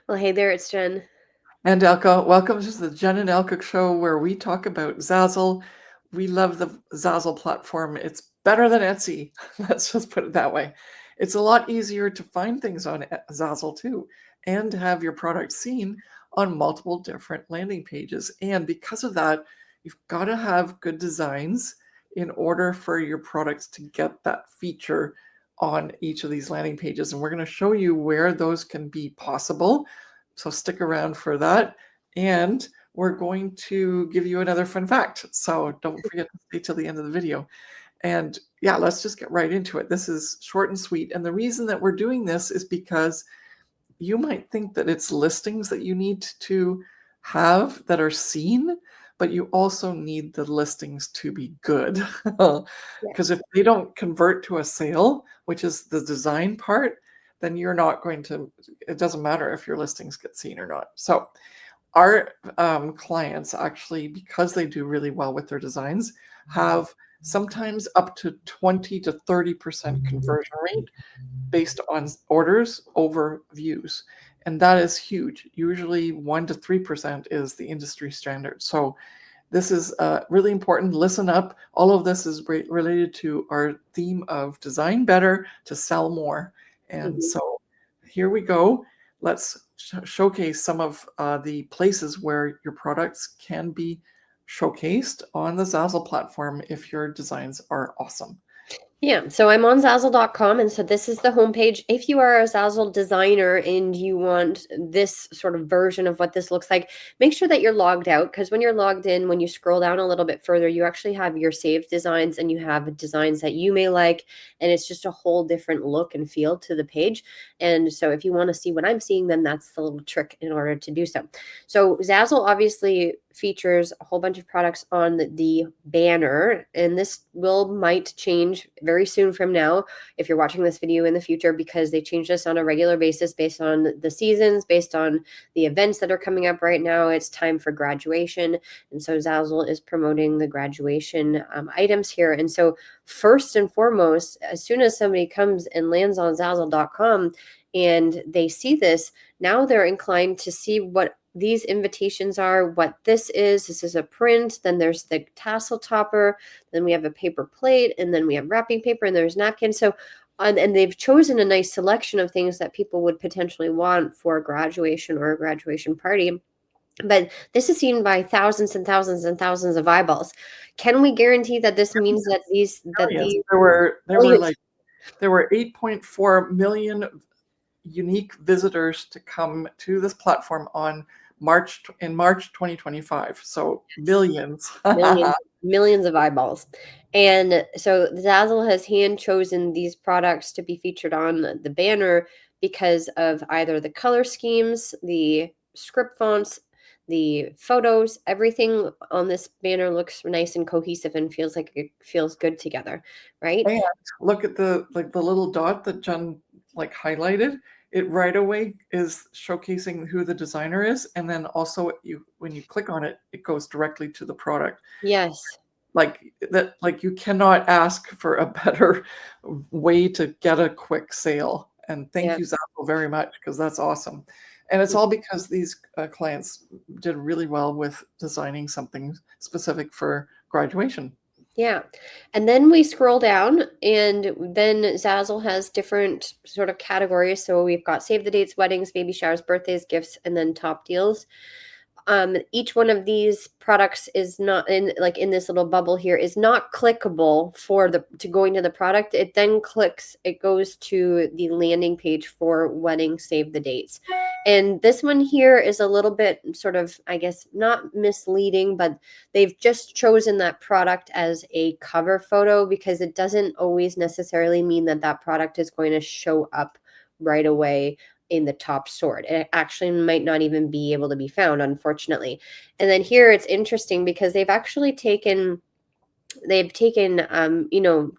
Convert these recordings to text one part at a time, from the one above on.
Well, hey there, it's Jen. And Elke, welcome to the Jen and Elke show where we talk about Zazzle. We love the Zazzle platform. It's better than Etsy. Let's just put it that way. It's a lot easier to find things on Zazzle too, and to have your product seen on multiple different landing pages. And because of that, you've got to have good designs in order for your products to get that feature on each of these landing pages. And we're going to show you where those can be possible, so stick around for that. And we're going to give you another fun fact. So don't forget to stay till the end of the video. And yeah, let's just get right into it. This is short and sweet. And the reason that we're doing this is because you might think that it's listings that you need to have that are seen, but you also need the listings to be good. Because if they don't convert to a sale, which is the design part, then you're not going to, it doesn't matter if your listings get seen or not. So our clients actually, because they do really well with their designs, have sometimes up to 20 to 30% conversion rate based on orders over views. And that is huge. Usually 1 to 3% is the industry standard. So this is really important. Listen up. All of this is related to our theme of design better to sell more. And so here we go. Let's showcase some of the places where your products can be showcased on the Zazzle platform if your designs are awesome. Yeah, so I'm on Zazzle.com, and so this is the homepage. If you are a Zazzle designer and you want this sort of version of what this looks like, make sure that you're logged out, because when you're logged in, when you scroll down a little bit further, you actually have your saved designs and you have designs that you may like, and it's just a whole different look and feel to the page. And so if you want to see what I'm seeing, then that's the little trick in order to do so. So Zazzle obviously features a whole bunch of products on the banner, and this might change very soon from now if you're watching this video in the future, because they change this on a regular basis based on the seasons, based on the events that are coming up right now. It's time for graduation, and so Zazzle is promoting the graduation items here. And so first and foremost, as soon as somebody comes and lands on Zazzle.com and they see this, now they're inclined to see what these invitations are, what this is. This is a print. Then there's the tassel topper. Then we have a paper plate, and then we have wrapping paper, and there's napkins. So, and they've chosen a nice selection of things that people would potentially want for a graduation or a graduation party. But this is seen by thousands and thousands and thousands of eyeballs. Can we guarantee that this means that these There were 8.4 million unique visitors to come to this platform on March 2025. So millions. millions of eyeballs. And so Zazzle has hand chosen these products to be featured on the banner because of either the color schemes, the script fonts, the photos. Everything on this banner looks nice and cohesive and feels like it feels good together, right? And look at the little dot that Jen highlighted. It right away is showcasing who the designer is, and then also when you click on it, it goes directly to the product. Yes. You cannot ask for a better way to get a quick sale. And thank you, Zazzle, very much, because that's awesome. And it's all because these clients did really well with designing something specific for graduation. Yeah. And then we scroll down, and then Zazzle has different sort of categories. So we've got save the dates, weddings, baby showers, birthdays, gifts, and then top deals. Each one of these products is not in this little bubble here is not clickable to going to the product. It then it goes to the landing page for wedding save the dates. And this one here is a little bit sort of, I guess, not misleading, but they've just chosen that product as a cover photo because it doesn't always necessarily mean that that product is going to show up right away in the top sort. It actually might not even be able to be found, unfortunately. And then here it's interesting because they've taken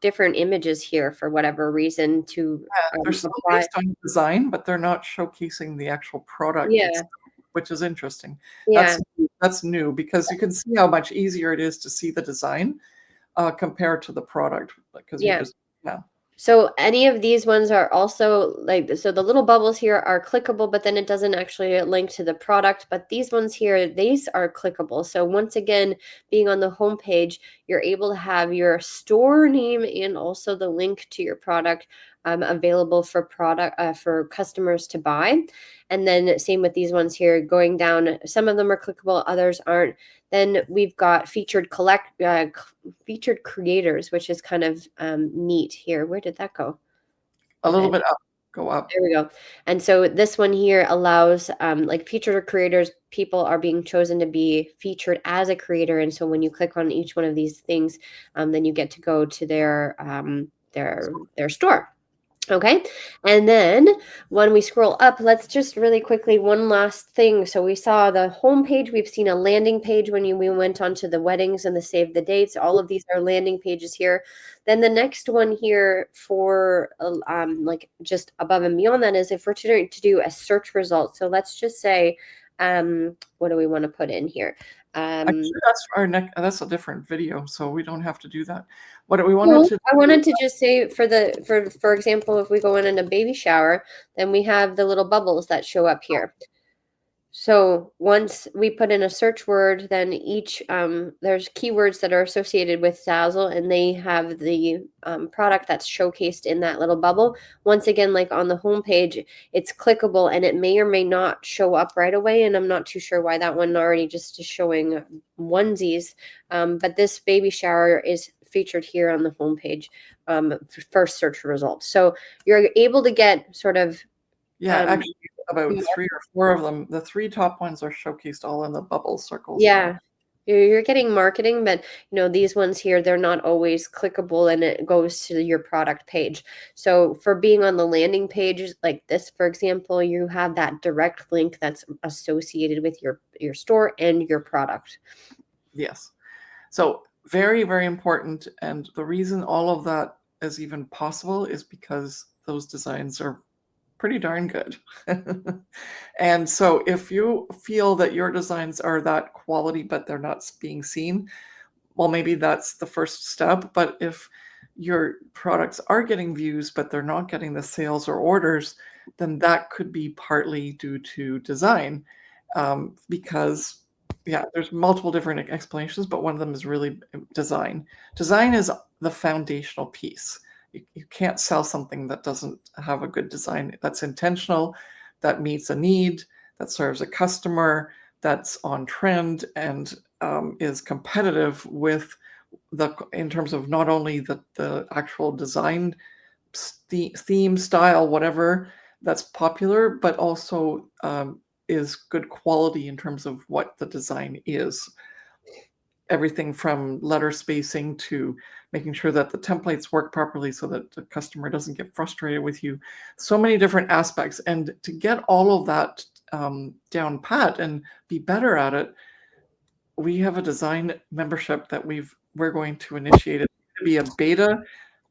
different images here for whatever reason to They're still apply. based on design, but they're not showcasing the actual product Yeah. itself, which is interesting. Yeah. That's new because you can see how much easier it is to see the design compared to the product because you Yeah. just So any of these ones are also like, so the little bubbles here are clickable, but then it doesn't actually link to the product. But these ones here, these are clickable. So once again, being on the home page, you're able to have your store name and also the link to your product available for customers to buy. And then same with these ones here, going down, some of them are clickable, others aren't. Then we've got featured creators, which is kind of neat here. Where did that go? A little Okay, bit up, go up. there we go. And so this one here allows like featured creators, people are being chosen to be featured as a creator. And so when you click on each one of these things, then you get to go to their store. Okay. And then when we scroll up, let's just really quickly, one last thing. So we saw the home page. We've seen a landing page when we went onto the weddings and the save the dates. All of these are landing pages here. Then the next one here for like just above and beyond that is if we're to do a search result. So let's just say, what do we want to put in here? Actually, that's our next. That's a different video, so we don't have to do that. What we wanted Well, to I do, wanted to just say for example, if we go in a baby shower, then we have the little bubbles that show up here. So once we put in a search word, then each there's keywords that are associated with Zazzle, and they have the product that's showcased in that little bubble. Once again, like on the home page, it's clickable, and it may or may not show up right away. And I'm not too sure why that one already just is showing onesies, but this baby shower is featured here on the home page for search results. So you're able to get sort of yeah, actually about 3 or 4 of them. The 3 top ones are showcased all in the bubble circles there. yeah, you're getting marketing, but these ones here, they're not always clickable and it goes to your product page. So for being on the landing page like this, for example, you have that direct link that's associated with your store and your product. Yes. So very, very important. And the reason all of that is even possible is because those designs are pretty darn good. And so if you feel that your designs are that quality, but they're not being seen, well, maybe that's the first step. But if your products are getting views, but they're not getting the sales or orders, then that could be partly due to design. Because, yeah, there's multiple different explanations, but one of them is really design. Design is the foundational piece. You can't sell something that doesn't have a good design that's intentional, that meets a need, that serves a customer, that's on trend, and is competitive with in terms of not only the actual design theme, style, whatever that's popular, but also is good quality in terms of what the design is. Everything from letter spacing to making sure that the templates work properly so that the customer doesn't get frustrated with you. So many different aspects. And to get all of that down pat and be better at it, we have a design membership that we're going to initiate. It's going to be a beta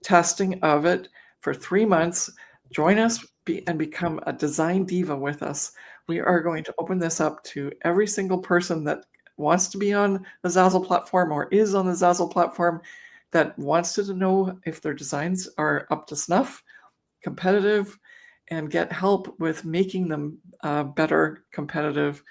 testing of it for 3 months. Join us and become a design diva with us. We are going to open this up to every single person that wants to be on the Zazzle platform or is on the Zazzle platform, that wants to know if their designs are up to snuff, competitive, and get help with making them better, competitive,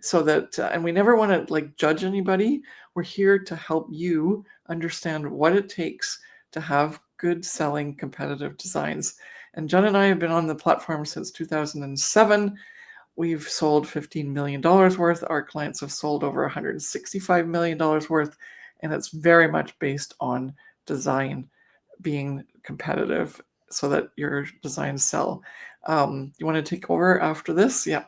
so that and we never want to like judge anybody. We're here to help you understand what it takes to have good selling competitive designs. And Jen and I have been on the platform since 2007. We've sold $15 million worth. Our clients have sold over $165 million worth. And it's very much based on design being competitive so that your designs sell. You want to take over after this? Yeah.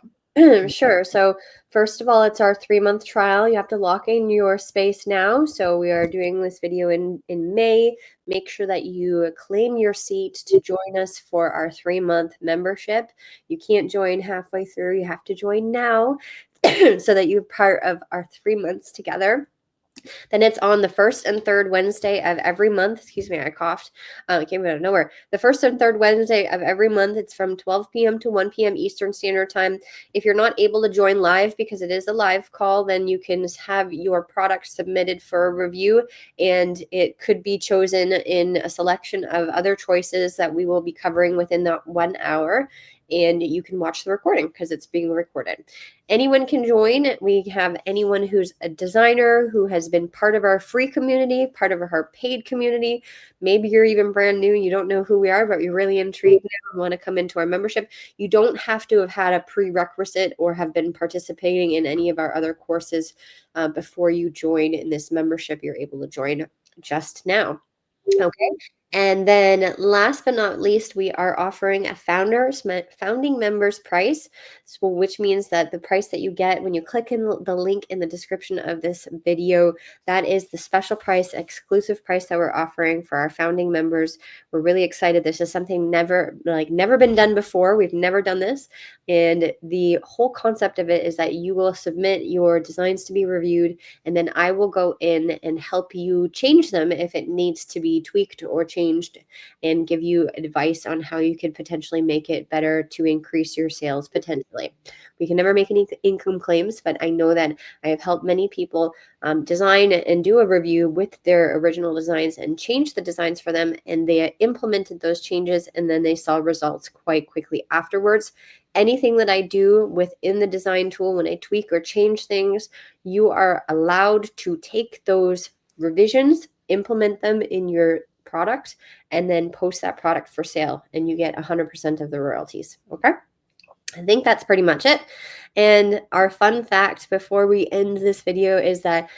Sure. So first of all, it's our 3-month trial. You have to lock in your space now. So we are doing this video in May. Make sure that you claim your seat to join us for our 3-month membership. You can't join halfway through. You have to join now so that you're part of our 3 months together. Then it's on the first and third Wednesday of every month. Excuse me, I coughed. It came out of nowhere. The first and third Wednesday of every month. It's from 12 p.m. to 1 p.m. Eastern Standard Time. If you're not able to join live because it is a live call, then you can have your product submitted for a review, and it could be chosen in a selection of other choices that we will be covering within that 1 hour. And you can watch the recording because it's being recorded. Anyone can join. We have anyone who's a designer who has been part of our free community, part of our paid community. Maybe you're even brand new and you don't know who we are, but you're really intrigued now and want to come into our membership. You don't have to have had a prerequisite or have been participating in any of our other courses before you join in this membership. You're able to join just now. Okay. And then last but not least, we are offering a founding members price, so, which means that the price that you get when you click in the link in the description of this video, that is the special price, exclusive price that we're offering for our founding members. We're really excited. This is something never been done before. We've never done this. And the whole concept of it is that you will submit your designs to be reviewed, and then I will go in and help you change them if it needs to be tweaked or changed, and give you advice on how you could potentially make it better to increase your sales potentially. We can never make any income claims, but I know that I have helped many people design and do a review with their original designs and change the designs for them, and they implemented those changes and then they saw results quite quickly afterwards. Anything that I do within the design tool, when I tweak or change things, you are allowed to take those revisions, implement them in your product, and then post that product for sale, and you get 100% of the royalties. Okay. I think that's pretty much it. And our fun fact before we end this video is that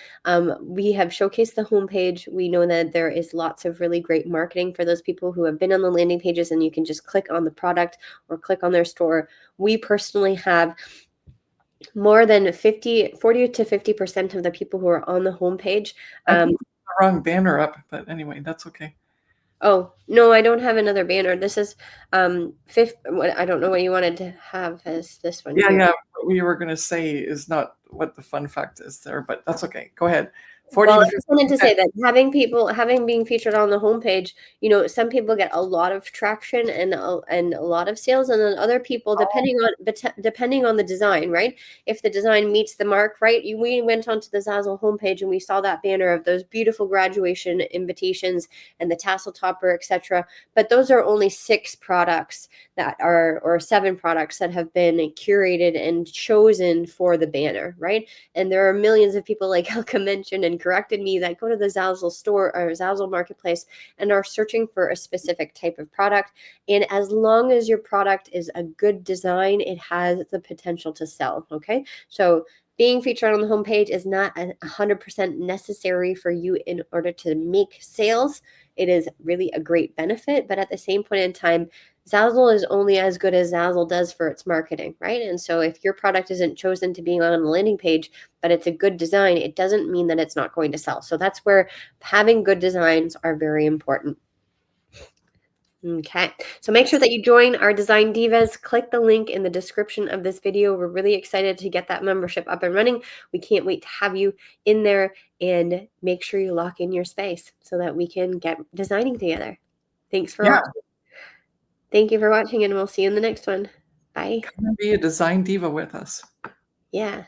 we have showcased the homepage. We know that there is lots of really great marketing for those people who have been on the landing pages, and you can just click on the product or click on their store. We personally have more than 40 to 50% of the people who are on the homepage. I put the wrong banner up, but anyway, that's okay. Oh, no, I don't have another banner. This is fifth. I don't know what you wanted to have as this one. Yeah, here. yeah. What we were going to say is not what the fun fact is there, but that's okay. Go ahead. 40 Well, to I just wanted to 50%. say that having being featured on the homepage, some people get a lot of traction and a lot of sales, and then other people, depending on the design, right? If the design meets the mark, right? We went onto the Zazzle homepage and we saw that banner of those beautiful graduation invitations and the tassel topper, etc. But those are only 6 products or 7 products that have been curated and chosen for the banner, right? And there are millions of people, like Elke mentioned and corrected me, that go to the Zazzle store or Zazzle marketplace and are searching for a specific type of product. And as long as your product is a good design, it has the potential to sell. Okay. So being featured on the homepage is not 100% necessary for you in order to make sales. It is really a great benefit, but at the same point in time, Zazzle is only as good as Zazzle does for its marketing, right? And so if your product isn't chosen to be on the landing page, but it's a good design, it doesn't mean that it's not going to sell. So that's where having good designs are very important. Okay, so make sure that you join our Design Divas. Click the link in the description of this video. We're really excited to get that membership up and running. We can't wait to have you in there, and make sure you lock in your space so that we can get designing together. Thanks for watching. Thank you for watching, and we'll see you in the next one. Bye. Come and be a design diva with us. Yeah.